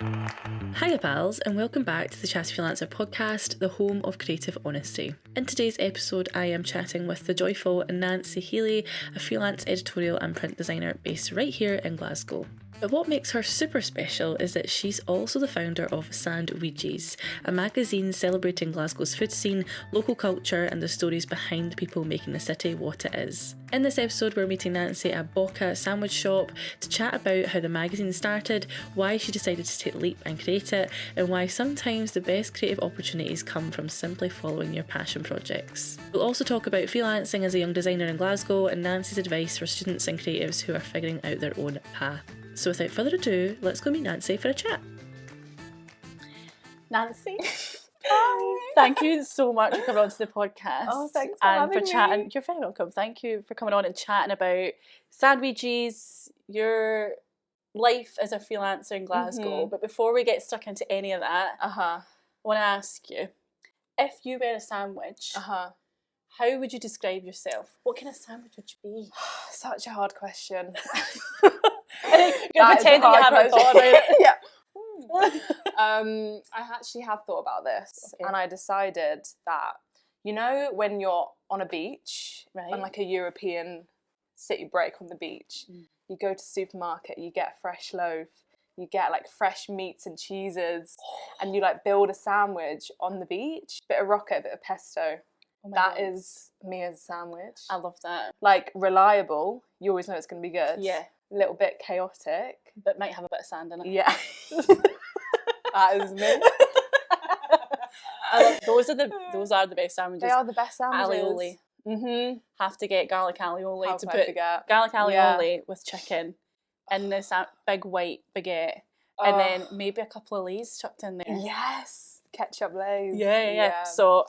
Hiya pals, and welcome back to the Chatty Freelancer podcast, the home of creative honesty. In today's episode, I am chatting with the joyful Nancy Heley, a freelance editorial and print designer based right here in Glasgow. But what makes her super special is that she's also the founder of Sandweegies, a magazine celebrating Glasgow's food scene, local culture, and the stories behind the people making the city what it is. In this episode, we're meeting Nancy at Boca sandwich shop to chat about how the magazine started, why she decided to take the leap and create it, and why sometimes the best creative opportunities come from simply following your passion projects. We'll also talk about freelancing as a young designer in Glasgow and Nancy's advice for students and creatives who are figuring out their own path. So without further ado, let's go meet Nancy for a chat. Nancy, thank you so much for coming on to the podcast. Oh, thanks for having me. Chatting. You're very welcome. Thank you for coming on and chatting about Sandweegies, your life as a freelancer in Glasgow. But before we get stuck into any of that, I want to ask you, if you were a sandwich, how would you describe yourself? What kind of sandwich would you be? Such a hard question. You're pretending you haven't thought about it. Yeah. I actually have thought about this, and I decided that, you know, when you're on a beach, on like a European city break on the beach, you go to the supermarket, you get a fresh loaf, you get like fresh meats and cheeses, and you like build a sandwich on the beach, bit of rocket, bit of pesto. That is me as a sandwich. I love that. Like, reliable, you always know it's going to be good. Yeah. A little bit chaotic, but might have a bit of sand in it. Yeah. That is me. Those are the best sandwiches. They are the best sandwiches. Alioli. Have to get garlic alioli. How to could I put forget? garlic alioli with chicken in this big white baguette, and then maybe a couple of Lays chucked in there. Yes, ketchup Lays. Yeah. So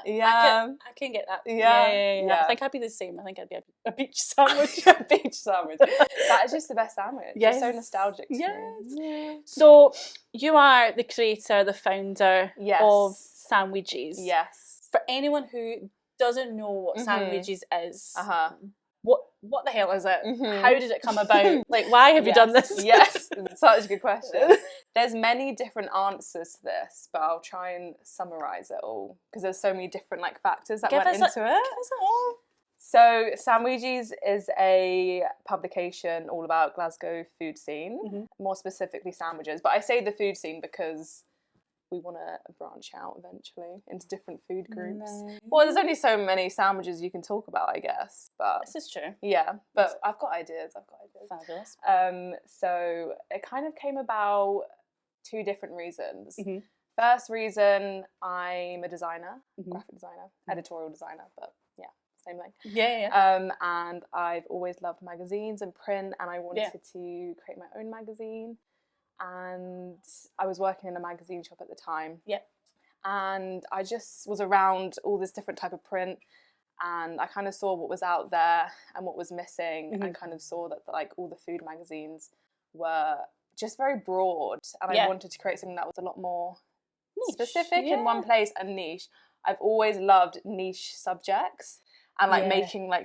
that. Yeah, I can get that. Yeah. I think I'd be the same. I think I'd be a beach sandwich. A beach sandwich. That is just the best sandwich. Yes. It's so nostalgic to me. Yeah. So you are the creator, the founder of Sandweegies. Yes. For anyone who doesn't know what Sandweegies is, what the hell is it? How did it come about? Like, why have you done this? Yes, such a good question. There's many different answers to this, but I'll try and summarise it all because there's so many different like factors that went into it. Give us it all. So Sandweegies is a publication all about Glasgow food scene, more specifically sandwiches. But I say the food scene because we want to branch out eventually into different food groups. Nice. Well, there's only so many sandwiches you can talk about, I guess. But this is true. Yeah, but I've got ideas. Fabulous. So it kind of came about two different reasons. First reason, I'm a designer, graphic designer, editorial designer, but yeah, same thing. Yeah. And I've always loved magazines and print, and I wanted to create my own magazine. And I was working in a magazine shop at the time. And I just was around all this different type of print, and I kind of saw what was out there and what was missing, and kind of saw that like all the food magazines were just very broad, and I wanted to create something that was a lot more specific in one place and niche. I've always loved niche subjects. And like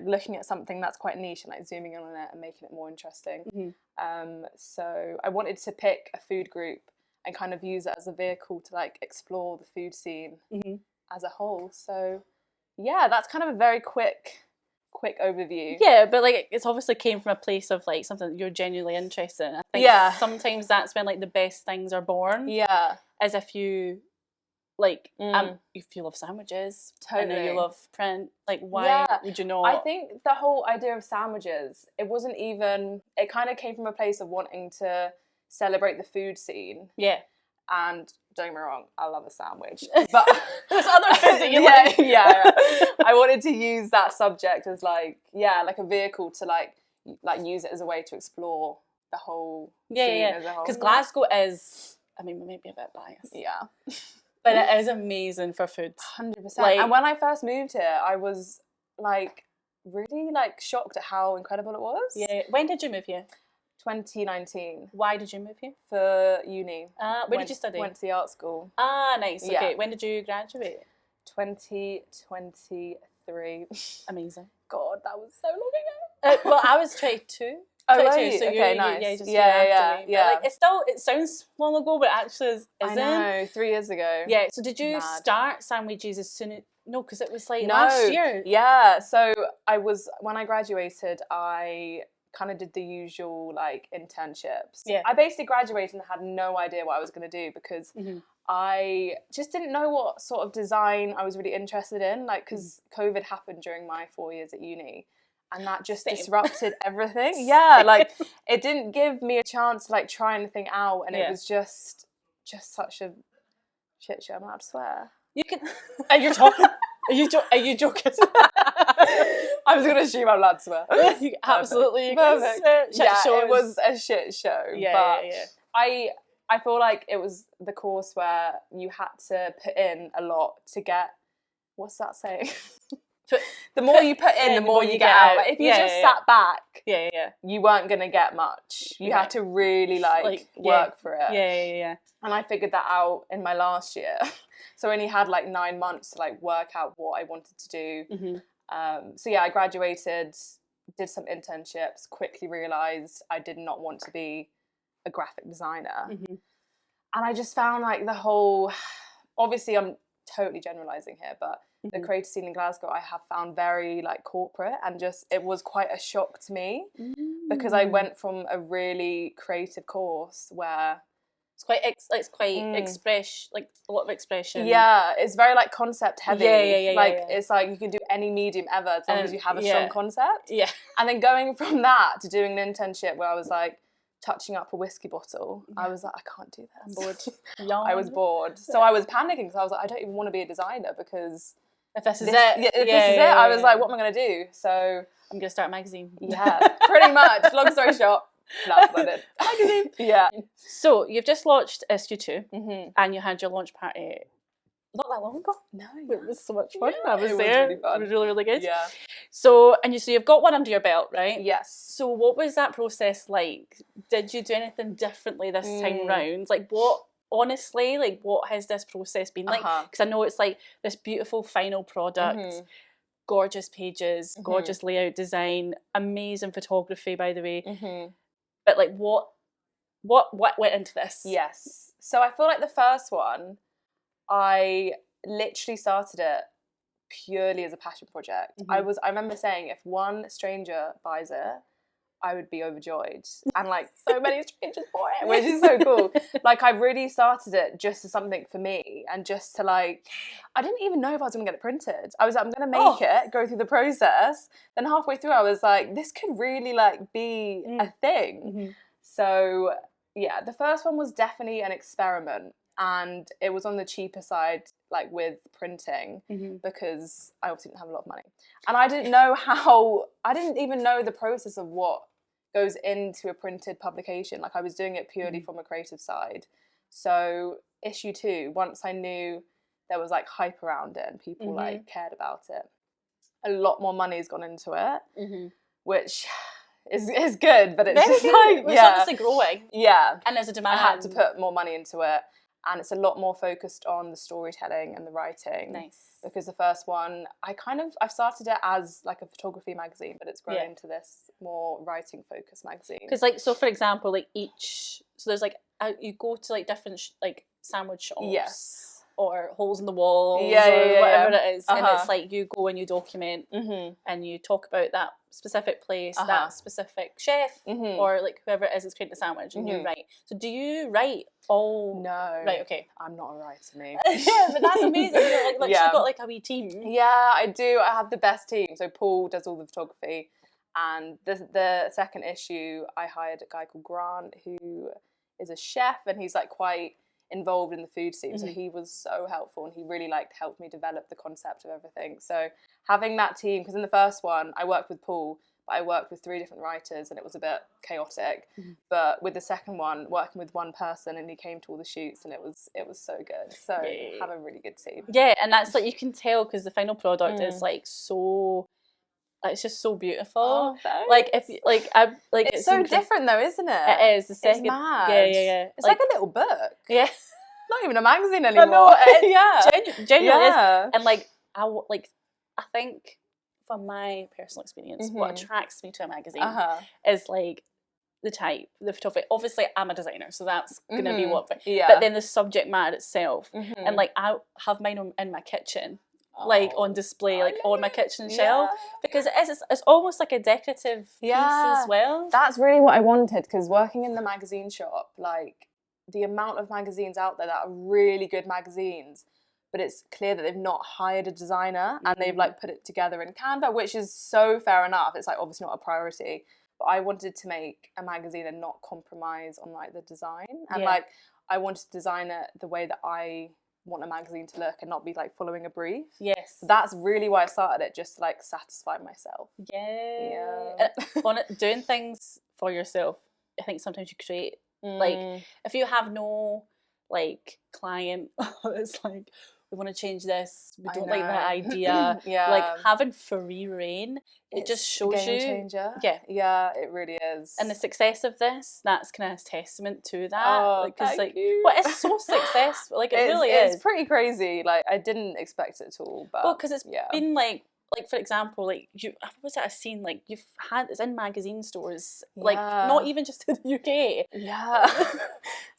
looking at something that's quite niche and like zooming in on it and making it more interesting. So I wanted to pick a food group and kind of use it as a vehicle to like explore the food scene as a whole. So yeah, that's kind of a very quick overview. Yeah, but like it's obviously came from a place of like something that you're genuinely interested in. I think sometimes that's when like the best things are born. Yeah. As if you like if you love sandwiches, totally, and you love print, like why would you not? I think the whole idea of sandwiches, it kind of came from a place of wanting to celebrate the food scene. Yeah. And don't get me wrong, I love a sandwich, but there's other food that you like. Yeah. I wanted to use that subject as like a vehicle to like use it as a way to explore the whole scene as a whole. Because Glasgow is, I mean, we may be a bit biased. Yeah. But it is amazing for food. 100%. Like, and when I first moved here, I was like really like shocked at how incredible it was. Yeah. When did you move here? 2019. Why did you move here? For uni. Where did you study? Went to the art school. Ah, nice. Okay. When did you graduate? 2023. Amazing. God, that was so long ago. Well, I was 22. Oh, 22, right. so Okay, you, nice. yeah, just Yeah. Like, it sounds long ago, but it actually isn't. I know, 3 years ago. Yeah, so did you Mad. start Sandweegies as soon as... No, because it was like No. last year. Yeah, so when I graduated, I kind of did the usual like internships. Yeah. I basically graduated and had no idea what I was going to do because I just didn't know what sort of design I was really interested in, like because COVID happened during my 4 years at uni. And that just disrupted everything. Yeah, like it didn't give me a chance to like try anything out, and it was just such a shit show. I'm allowed to swear. You can. Are you talking? Are you joking? I was going to assume I'm allowed to swear. Absolutely. Perfect. It was a shit show. Yeah. I feel like it was the course where you had to put in a lot to get. What's that saying? The more you put in, the more you get out. Like, if you just sat back, you weren't going to get much. You had to really work for it. Yeah. And I figured that out in my last year. So I only had like 9 months to like work out what I wanted to do. So yeah, I graduated, did some internships, quickly realised I did not want to be a graphic designer. And I just found like the whole, obviously I'm totally generalising here, but the creative scene in Glasgow I have found very like corporate, and just it was quite a shock to me because I went from a really creative course where it's quite express, like a lot of expression. Yeah, it's very like concept heavy. Yeah. It's like you can do any medium ever as long as you have a strong concept. Yeah. And then going from that to doing an internship where I was like touching up a whiskey bottle, I was like, I can't do this. I'm bored. I was bored. So I was panicking because I was like, I don't even want to be a designer because if this is it. If this is it, I was like, what am I going to do? So I'm going to start a magazine. Yeah, pretty much. Long story short, that's what I did. Magazine. Yeah. So you've just launched SQ2 and you had your launch party not that long ago. No. It was so much fun. I was it there. Was really fun. It was really, really good. Yeah. So you've got one under your belt, right? Yes. So what was that process like? Did you do anything differently this time round? Like what has this process been like? Because I know it's like this beautiful final product, gorgeous pages, gorgeous layout design, amazing photography, by the way. But like what went into this? Yes. So I feel like the first one, I literally started it purely as a passion project. I remember saying if one stranger buys it, I would be overjoyed. And like so many strangers bought it, which is so cool. Like I really started it just as something for me, and just to like, I didn't even know if I was going to get it printed. I was like, I'm going to make it, go through the process. Then halfway through I was like, this could really like be a thing. So yeah, the first one was definitely an experiment. And it was on the cheaper side, like with printing, because I obviously didn't have a lot of money. And I didn't even know the process of what goes into a printed publication. Like I was doing it purely from a creative side. So issue 2, once I knew there was like hype around it and people like cared about it, a lot more money has gone into it, which is good, but it's just like, it's obviously growing. Yeah. And there's a demand. I had to put more money into it. And it's a lot more focused on the storytelling and the writing. Nice. Because the first one, I've started it as like a photography magazine, but it's grown into this more writing focused magazine. Because like, so for example, like so there's like, you go to like different like sandwich shops. Yes. Or holes in the walls, or whatever it is. And it's like you go and you document and you talk about that specific place, that specific chef, or like whoever it is that's creating the sandwich, and you write. So do you write all? No. Right, okay. I'm not a writer, me. Yeah, but that's amazing. You've got like a wee team. Yeah, I do. I have the best team. So Paul does all the photography. And the second issue, I hired a guy called Grant, who is a chef, and he's like quite involved in the food scene, so he was so helpful, and he really helped me develop the concept of everything. So having that team, because in the first one I worked with Paul, but I worked with 3 different writers and it was a bit chaotic, but with the second one, working with one person, and he came to all the shoots, and it was so good. So have a really good team. Yeah, and that's like, you can tell because the final product is like so, it's just so beautiful. Like if it's so different though, isn't it? It is. The second, it's mad. Yeah. It's like a little book. Yeah. Not even a magazine anymore. Genuinely is. And like I think from my personal experience, what attracts me to a magazine is like the type, the photography. Obviously, I'm a designer, so that's going to be what. Yeah. But then the subject matter itself, and like I have mine in my kitchen, like on display, like on my kitchen shelf, because it's almost like a decorative piece as well. That's really what I wanted, because working in the magazine shop, like the amount of magazines out there that are really good magazines, but it's clear that they've not hired a designer and they've like put it together in Canva, which is so fair enough. It's like obviously not a priority, but I wanted to make a magazine and not compromise on like the design, and like I wanted to design it the way that I want a magazine to look and not be like following a brief. Yes. So that's really why I started it, just to like satisfy myself. Yeah. On it, doing things for yourself, I think sometimes you create like, if you have no like client, it's like, we want to change this, we don't like that idea. Like having free reign, it just shows a game you changer. Yeah, it really is. And the success of this, that's kind of testament to that. Oh, thank you. Well, it's so successful. Like it really is. It's pretty crazy. Like I didn't expect it at all. But well, because it's been like for example, like what was it I've seen, like you've had, it's in magazine stores, like not even just in the UK. Yeah.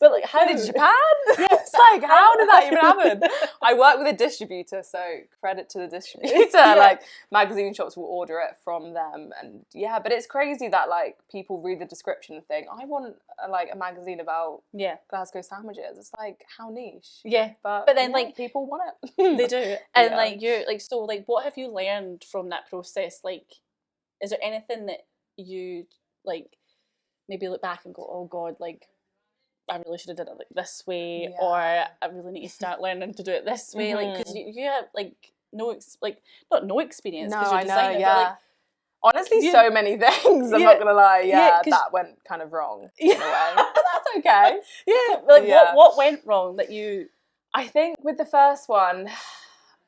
But like how in Japan? It's like, how did that even happen? I work with a distributor, so credit to the distributor. Like magazine shops will order it from them, and but it's crazy that like people read the description and think, I want a magazine about Glasgow sandwiches. It's like, how niche. But then like people want it. They do. And like you're like, so like what have you learned from that process? Like, is there anything that you like maybe look back and go, oh God, like I really should have done it like this way, or I really need to start learning to do it this way, like because you have like not no experience because you're a designer, but like honestly so many things. I'm not gonna lie, that went kind of wrong in a way, but that's okay. What went wrong that you? I think with the first one,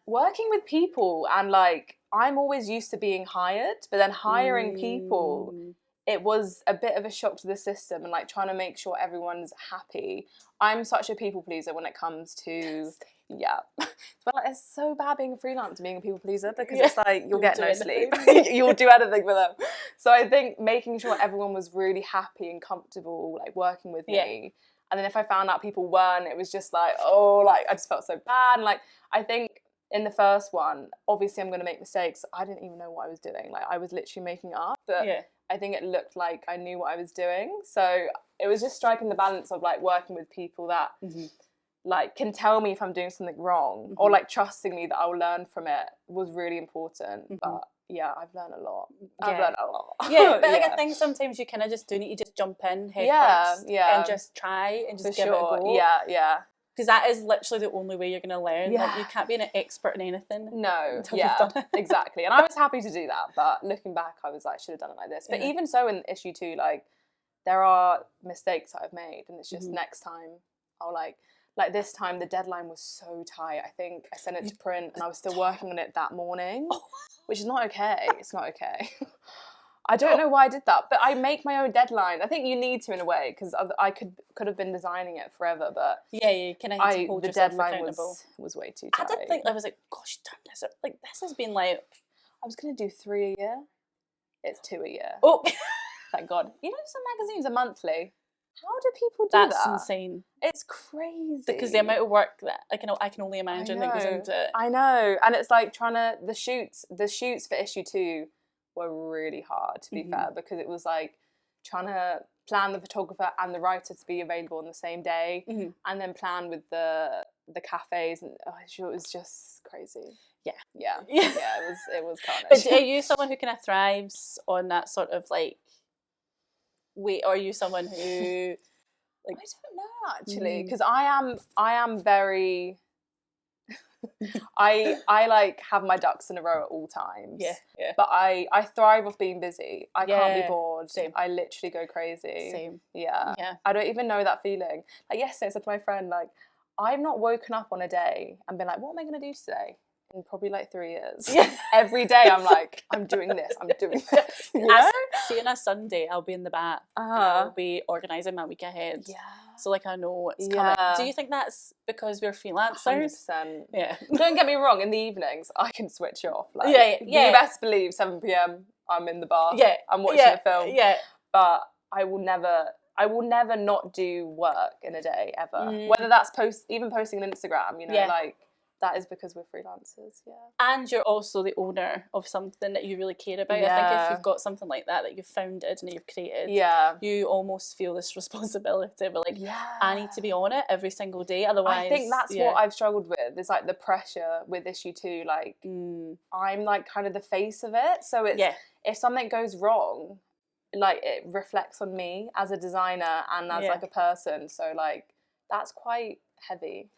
working with people, and like I'm always used to being hired, but then hiring people, it was a bit of a shock to the system, and like trying to make sure everyone's happy. I'm such a people pleaser when it comes to but like it's so bad being a freelancer, being a people pleaser, because it's like you'll get no sleep. You'll do anything for them. So I think making sure everyone was really happy and comfortable like working with me. And then if I found out people weren't, it was just like, oh, like I just felt so bad. And like I think in the first one, obviously I'm going to make mistakes. I didn't even know what I was doing. Like I was literally making up, but I think it looked like I knew what I was doing. So it was just striking the balance of like working with people that like can tell me if I'm doing something wrong, or like trusting me that I'll learn from it was really important. But I've learned a lot. I've learned a lot. But like I think sometimes you kind of just do need to just jump in head first and just try and just give it a go. Because that is literally the only way you're going to learn. Like, you can't be an expert in anything. No, exactly. And I was happy to do that, but looking back, I was like, should have done it like this. But even so, in issue 2, like, there are mistakes that I've made, and it's just next time I'll like this time the deadline was so tight. I think I sent it to print, and I was still working on it that morning, which is not okay. It's not okay. I don't know why I did that, but I make my own deadline. I think you need to in a way, because I could have been designing it forever, but you can hold the yourself deadline accountable. was way too tight. I did think, I was like, gosh, damn this! Like this has been like, I was gonna do 3 a year. It's 2 a year. Oh, thank God! You know, some magazines are monthly. How do people do that? That's insane. It's crazy. Because the amount of work that I can only imagine that goes into it. I know, and it's like the shoots for issue 2 were really hard, to be fair, because it was like trying to plan the photographer and the writer to be available on the same day, and then plan with the cafes, and it was just crazy. It was carnage. But are you someone who kind of thrives on that sort of like weight, or are you someone who like, I don't know actually, because I am very I like have my ducks in a row at all times. But I thrive off being busy. I can't be bored. Same. I literally go crazy. Same. Yeah. I don't even know that feeling. Like yesterday I said to my friend, like, I've not woken up on a day and been like, what am I going to do today? In probably like 3 years. Every day I'm like, I'm doing this, I'm doing this. See, on a Sunday I'll be in the bath. I'll be organising my week ahead. So like I know what's coming. Do you think that's because we're freelancers? 100%. Yeah. Don't get me wrong, in the evenings I can switch off. Like, you best believe 7 PM I'm in the bath. I'm watching a film. But I will never not do work in a day ever. Whether that's even posting on Instagram, you know, like that is because we're freelancers. Yeah. And you're also the owner of something that you really care about. I think if you've got something like that you've founded and you've created, you almost feel this responsibility, but like I need to be on it every single day. Otherwise, I think that's what I've struggled with. Is like the pressure with issue 2. Like I'm like kind of the face of it. So it's if something goes wrong, like it reflects on me as a designer and as like a person. So like that's quite heavy.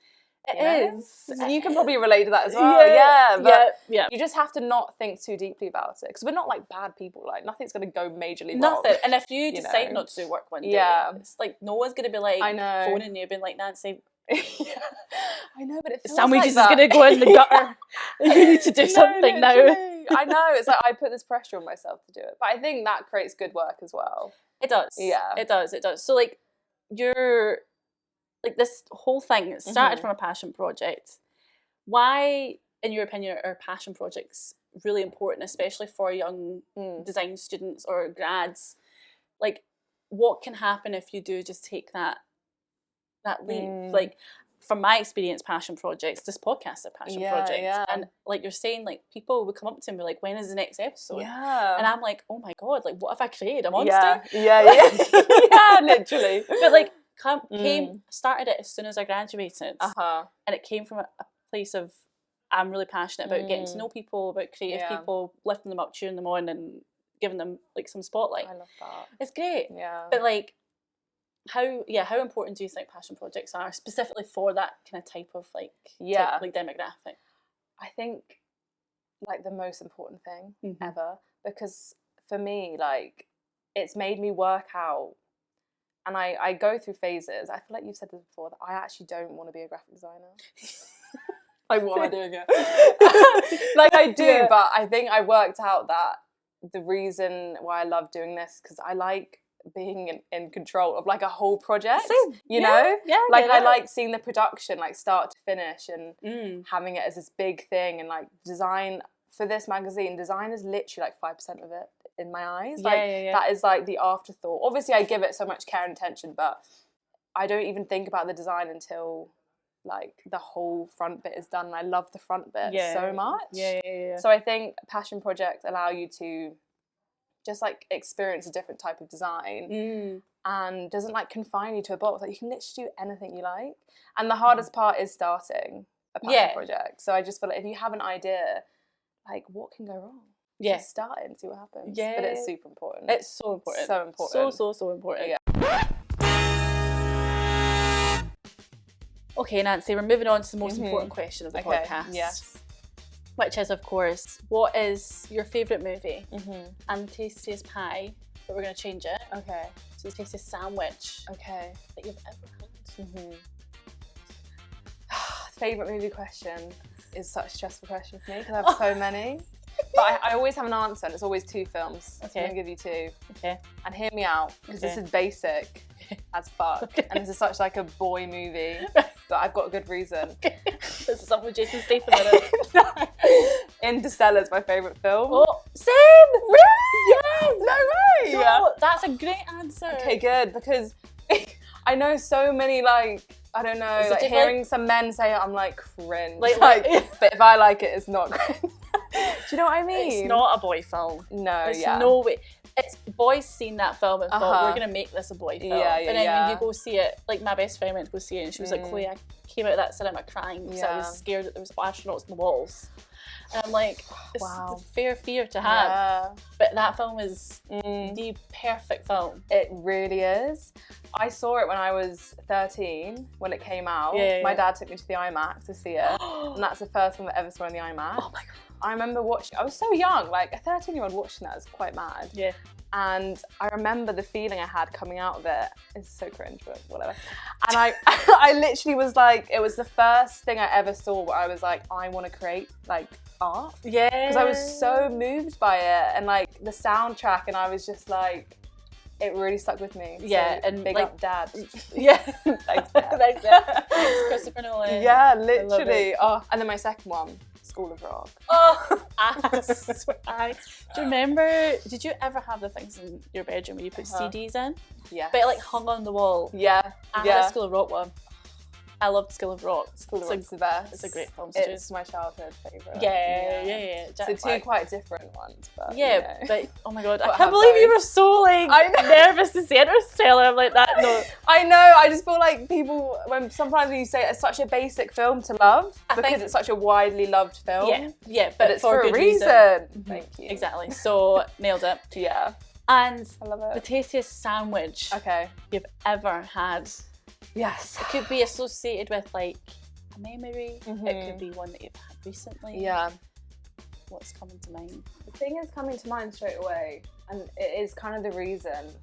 It is. You can probably relate to that as well. But you just have to not think too deeply about it, because we're not like bad people. Like nothing's going to go majorly wrong. Nothing. And if you decide not to do work one day, it's like no one's going to be like phoning you, being like, Nancy. I know, but it feels Sandweegies like is going to go in the gutter. You need to do something now. I know. It's like I put this pressure on myself to do it, but I think that creates good work as well. It does. Yeah. It does. So like you're. Like this whole thing started from a passion project. Why, in your opinion, are passion projects really important, especially for young design students or grads? Like, what can happen if you do just take that leap? Like, from my experience, passion projects, this podcast are passion projects, and like you're saying, like people would come up to me and be like, "When is the next episode?" And I'm like, "Oh my god! Like, what have I created? A monster?" Literally. But like. Started it as soon as I graduated, and it came from a place of I'm really passionate about getting to know people, about creative people, lifting them up, cheering them on, and giving them like some spotlight. I love that. It's great. Yeah. But like, how important do you think passion projects are, specifically for that kind of type of like demographic? I think like the most important thing ever, because for me, like it's made me work out. And I go through phases. I feel like you've said this before, that I actually don't want to be a graphic designer. Like, what am I doing here? Like, I do, but I think I worked out that the reason why I love doing this, because I like being in control of like a whole project. You know? Yeah, like I like seeing the production, like start to finish, and having it as this big thing. And like design for this magazine, design is literally like 5% of it. In my eyes, that is like the afterthought. Obviously I give it so much care and attention, but I don't even think about the design until like the whole front bit is done, and I love the front bit so much. So I think passion projects allow you to just like experience a different type of design and doesn't like confine you to a box. Like you can literally do anything you like, and the hardest part is starting a passion project. So I just feel like if you have an idea, like what can go wrong? Just start it and see what happens. Yeah. But it's super important. It's so important. So important. So important. Yeah. Okay, Nancy, we're moving on to the most important question of the podcast. Yes. Which is, of course, what is your favourite movie and tastiest pie, but we're going to change it. Okay. To the tastiest sandwich that you've ever had. Favourite movie question is such a stressful question for me, because I have so many. But I always have an answer, and it's always 2 films. Okay. So I'm going to give you 2. Okay. And hear me out, because this is basic as fuck. And this is such like a boy movie, but I've got a good reason. This is something with Jason Statham in it. Interstellar is my favourite film. Oh, same! Really? Yes! No way! No, that's a great answer. Okay, good, because I know so many like, I don't know, like hearing some men say it, I'm like cringe. Like, but if I like it, it's not cringe. Do you know what I mean? It's not a boy film. No, There's no way. It's boys seen that film and thought, we're going to make this a boy film. And then when you go see it, like my best friend went to go see it, and she was like, Chloe, I came out of that cinema crying because I was scared that there was astronauts in the walls. And I'm like, it's a fair fear to have. But that film is the perfect film. It really is. I saw it when I was 13, when it came out. My dad took me to the IMAX to see it. And that's the first film I ever saw in the IMAX. Oh my God. I remember watching, I was so young, like a 13-year-old watching that is quite mad. Yeah. And I remember the feeling I had coming out of it. It's so cringe, but whatever. And I literally was like, it was the first thing I ever saw where I was like, I want to create like art. Yeah. Because I was so moved by it, and like the soundtrack, and I was just like, it really stuck with me. Yeah, so and big like, up Dad. Yeah. Thanks, Dad. Thanks, Christopher Nolan. Yeah, literally. Oh, and then my second one, School of Rock. Oh, do you remember, did you ever have the things in your bedroom where you put CDs in? Yeah. But it like hung on the wall. Yeah. I had a School of Rock one. I loved School of Rock. School of Rock's the best. It's a great film. It's my childhood favourite. Yeah. So two quite different ones, but but oh my god, I can't believe you were so like nervous to say Interstellar. I'm like that. No, I know. I just feel like people sometimes you say it's such a basic film to love because it's such a widely loved film. Yeah, but it's for a reason. Thank you. Exactly. So nailed it. Yeah. And I love it. The tastiest sandwich you've ever had. Yes. It could be associated with like a memory. It could be one that you've had recently. Yeah. What's coming to mind? The thing is coming to mind straight away, and it is kind of the reason.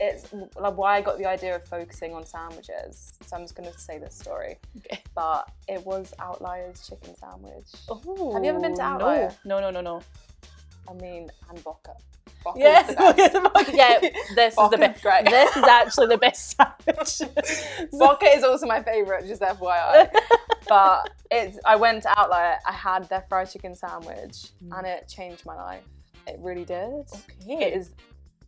It's like why I got the idea of focusing on sandwiches. So I'm just going to say this story. Okay. But it was Outlier's chicken sandwich. Oh. Have you ever been to Outlier? No. I mean, and Boca. Yeah, this is the best. Great. This is actually the best sandwich. Vodka is also my favourite, just FYI. But I went to Outlier, I had their fried chicken sandwich, and it changed my life. It really did. Okay. It is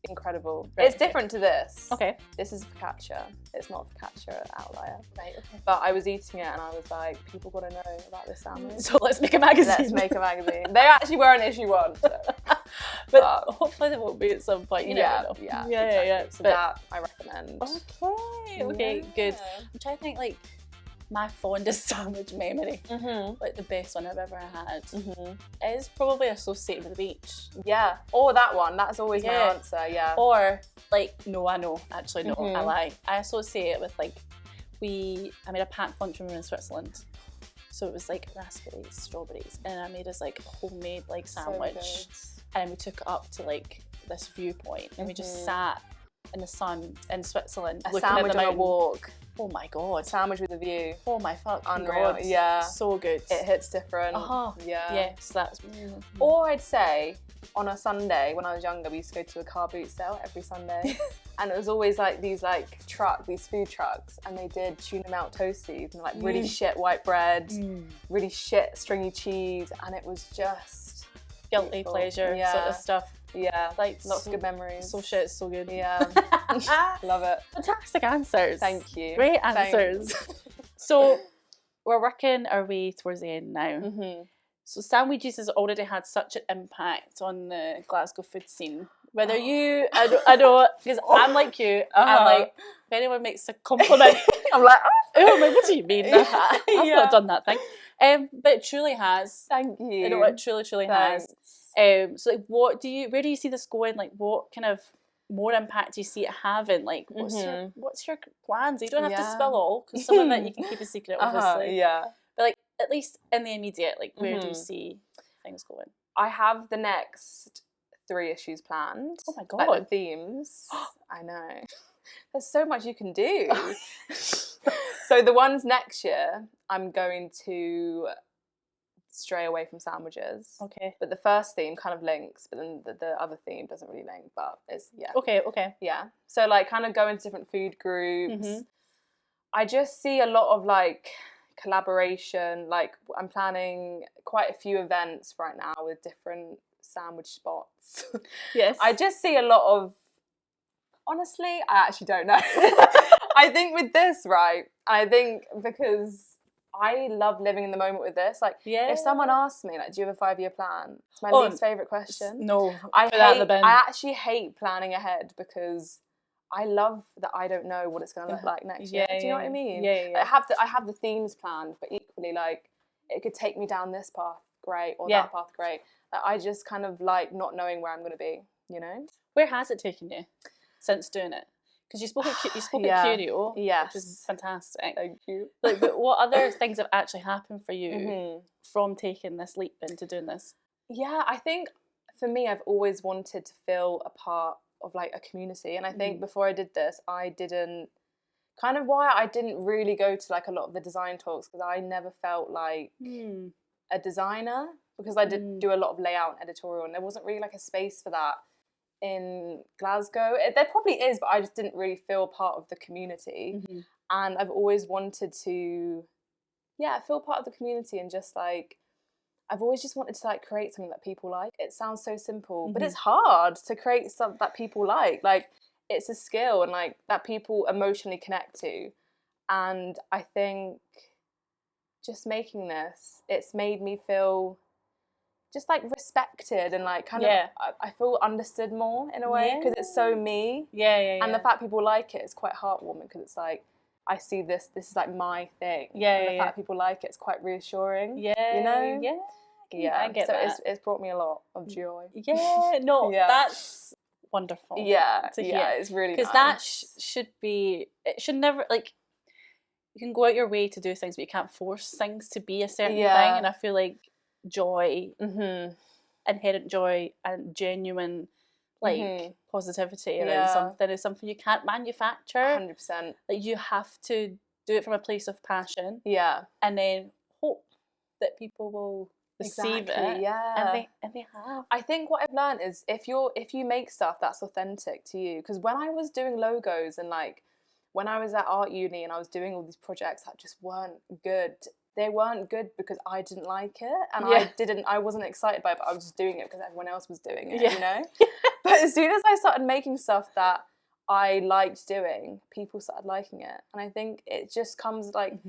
incredible. Right, it's different to this. Okay. This is focaccia. It's not focaccia at Outlier. Right, okay. But I was eating it and I was like, people got to know about this sandwich. So let's make a magazine. Let's make a magazine. They actually were on issue 1. So. But hopefully they won't be at some point. You never know. Yeah. So that I recommend. Okay, good. I'm trying to think like my fondest sandwich memory, like the best one I've ever had, is probably associated with the beach. Yeah, or that one. That's always my answer. Yeah. Or like I lie. I associate it with like I made a packed lunch when we were in Switzerland. So it was like raspberries, strawberries, and I made us like a homemade like sandwich, and we took it up to like this viewpoint, and we just sat in the sun in Switzerland, a sandwich on a walk. Oh my god! Sandwich with a view. Oh my fucking Unreal. god! Yeah, so good. It hits different. Yeah. So that's. Or I'd say on a Sunday when I was younger, we used to go to a car boot sale every Sunday, and it was always like these food trucks, and they did tuna melt toasties and like really shit white bread, really shit stringy cheese, and it was just guilty beautiful. Pleasure sort of stuff. Yeah, like lots of good memories. So shit, so good. Yeah, love it. Fantastic answers. Thank you. Great answers. So we're working our way towards the end now. So Sandweegies has already had such an impact on the Glasgow food scene. Whether I know, because I'm like you, I'm like, if anyone makes a compliment, I'm like, what do you mean? I've not done that thing. But it truly has. Thank you. I know it truly has. So like, where do you see this going? Like, what kind of more impact do you see it having? Like, what's your plans? You don't have to spill all, because some of it you can keep a secret, obviously. But like, at least in the immediate, like, where do you see things going? I have the next 3 issues planned. Oh my god! Like the themes. I know. There's so much you can do. So the ones next year, I'm going to stray away from sandwiches. Okay. But the first theme kind of links, but then the other theme doesn't really link, but it's, Okay. Yeah. So like kind of go into different food groups. I just see a lot of like collaboration. Like I'm planning quite a few events right now with different sandwich spots. Yes. I just see a lot of, honestly, I actually don't know. I think with this, right, I think because I love living in the moment with this. Like, if someone asks me, like, do you have a 5-year plan? It's my least favourite question. No, I actually hate planning ahead because I love that I don't know what it's going to look like next year. Do you know what I mean? Yeah. I have the themes planned, but equally, like, it could take me down this path, great, or that path, great. Like, I just kind of like not knowing where I'm going to be, you know? Where has it taken you since doing it? Because you spoke at Curio, which is fantastic. Thank you. Like, but what other things have actually happened for you from taking this leap into doing this? Yeah, I think for me, I've always wanted to feel a part of like a community, and I think before I did this, I didn't really go to like a lot of the design talks because I never felt like a designer, because I did do a lot of layout and editorial, and there wasn't really like a space for that in Glasgow. There probably is, but I just didn't really feel part of the community. And I've always wanted to feel part of the community and just like, I've always just wanted to like create something that people like. It sounds so simple, but it's hard to create something that people like. Like, it's a skill and like that people emotionally connect to. And I think just making this, it's made me feel just like respected and like kind of I feel understood more in a way, because it's so me. And the fact people like it is quite heartwarming, because it's like, I see this is like my thing. And the fact people like it's quite reassuring. You know? I get that. It's brought me a lot of joy. That's wonderful. To hear. It's really nice. Because that should be, it should never, like, you can go out your way to do things, but you can't force things to be a certain thing. And I feel like joy, inherent joy and genuine like positivity around something is something you can't manufacture. 100%. Like, you have to do it from a place of passion. And then hope that people will receive it. And they have. I think what I've learned is if you make stuff that's authentic to you, because when I was doing logos and like when I was at art uni and I was doing all these projects that just weren't good, they weren't good because I didn't like it, and I wasn't excited by it, but I was just doing it because everyone else was doing it, you know? But as soon as I started making stuff that I liked doing, people started liking it. And I think it just comes like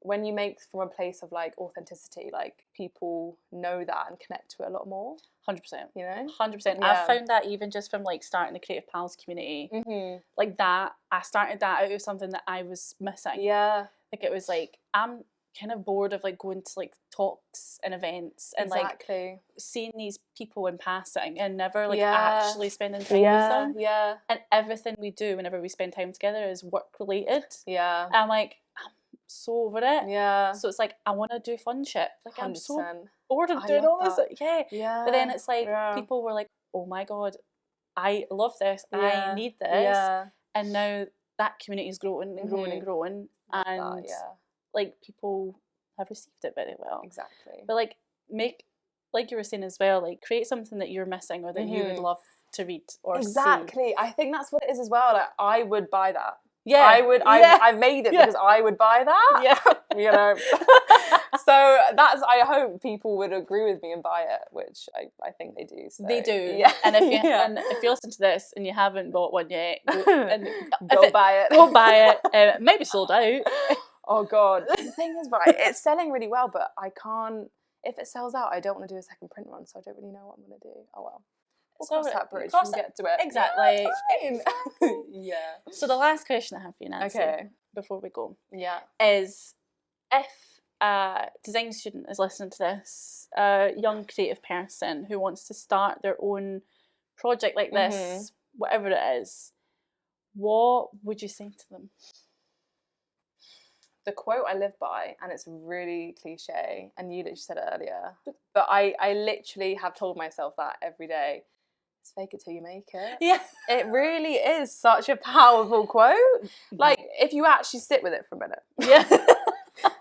when you make from a place of like authenticity, like people know that and connect to it a lot more. 100%. You know? 100%. I've found that even just from like starting the Creative Pals community, like that, I started that out of something that I was missing. Like, it was like, I'm kind of bored of like going to like talks and events and like seeing these people in passing and never like actually spending time with them. And everything we do whenever we spend time together is work related. I'm like, I'm so over it. So it's like, I want to do fun shit. Like, 100%. I'm so bored of doing all this. But then it's like people were like, oh my god, I love this. I need this. And now that community is growing and growing and growing. And like, people have received it very well. But like, make, like you were saying as well, like, create something that you're missing or that you would love to read or see. I think that's what it is as well. Like, I would buy that. I made it because I would buy that. You know. So that's, I hope people would agree with me and buy it, which I think they do. So. They do. And if you listen to this and you haven't bought one yet, go buy it. Go buy it. Maybe sold out. Oh god. The thing is, right, it's selling really well, but I can't, if it sells out, I don't want to do a second print run, so I don't really know what I'm going to do. Oh well. We'll cross that bridge and get to it. Exactly. Yeah. So the last question I have for you, Nancy, before we go, is if a design student is listening to this, a young creative person who wants to start their own project like this, whatever it is, what would you say to them? The quote I live by, and it's really cliche, and you literally said it earlier, but I literally have told myself that every day. It's fake it till you make it. It really is such a powerful quote. Like, if you actually sit with it for a minute.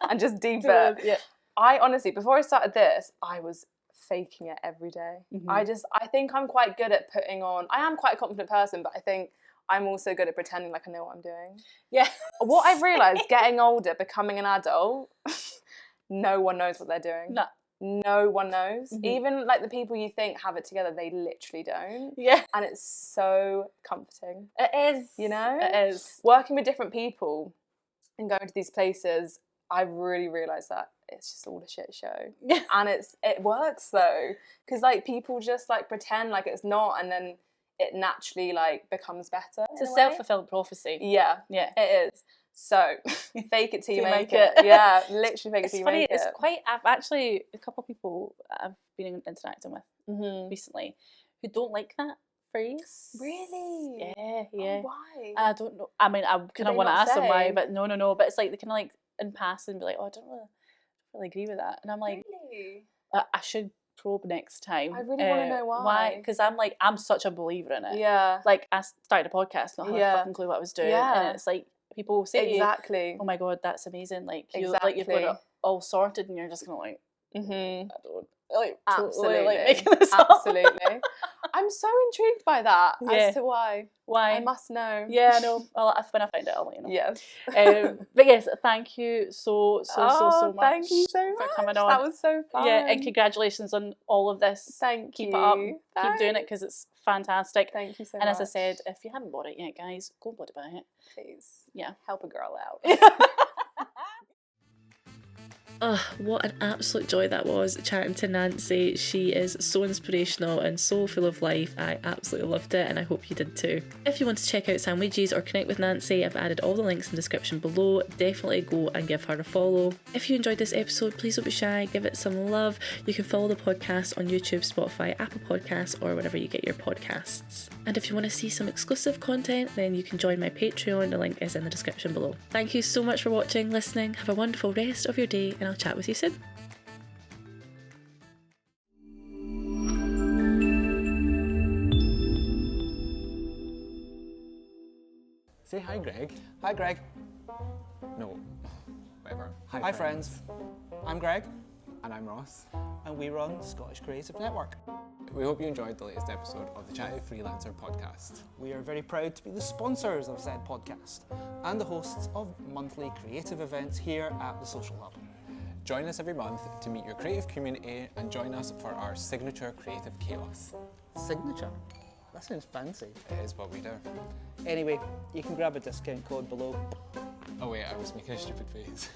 And just deep it. I honestly, before I started this, I was faking it every day. I think I'm quite good at putting on, I am quite a confident person, but I think I'm also good at pretending like I know what I'm doing. What I've realised, getting older, becoming an adult, no one knows what they're doing. No one knows. Even like the people you think have it together, they literally don't. And it's so comforting. It is. You know? It is. Working with different people and going to these places, I've really realised that it's just all a shit show. And it works though. Because like people just like pretend like it's not, and then it naturally like becomes better. It's a self-fulfilling prophecy. It is. So fake it till you make it. Yeah, literally fake it till you make it. It's funny. I've actually, a couple of people I've been interacting with recently who don't like that phrase. Really? Yeah. Oh, why? I don't know. I mean, I kind of want to ask them why, but no. But it's like they kind of like in passing be like, oh, I don't really agree with that, and I'm like, really? I should probe next time. I really want to know why. Because I'm such a believer in it. Like, I started a podcast, not having a fucking clue what I was doing, and it's like, people will say exactly, oh my god, that's amazing, like you've got it all sorted, and you're just gonna like I like absolutely, totally, like, making this absolutely. I'm so intrigued by that as to why. Why? I must know. Yeah, I know. Well, when I find out, I'll let you know. Yes. But yes, thank you so much. Thank you so for much. coming on. That was so fun. Yeah, and congratulations on all of this. Keep it up. Thanks. Keep doing it because it's fantastic. Thank you so much. And as I said, if you haven't bought it yet, guys, go buy it. Please. Yeah. Help a girl out. Oh, what an absolute joy that was chatting to Nancy. She is so inspirational and so full of life. I absolutely loved it and I hope you did too. If you want to check out Sandweegies or connect with Nancy, I've added all the links in the description below. Definitely go and give her a follow. If you enjoyed this episode, please don't be shy, give it some love. You can follow the podcast on YouTube, Spotify, Apple Podcasts or wherever you get your podcasts. And if you want to see some exclusive content, then you can join my Patreon. The link is in the description below. Thank you so much for watching, listening. Have a wonderful rest of your day and I'll chat with you soon. Say hi, Greg. Hi, Greg. No, whatever. Hi, friends. I'm Greg, And I'm Ross. and we run Scottish Creative Network. We hope you enjoyed the latest episode of the Chatty Freelancer podcast. We are very proud to be the sponsors of said podcast and the hosts of monthly creative events here at the Social Hub. Join us every month to meet your creative community and join us for our signature creative chaos. Signature? That sounds fancy. It is what we do. Anyway, you can grab a discount code below. Oh wait, I was making a stupid face.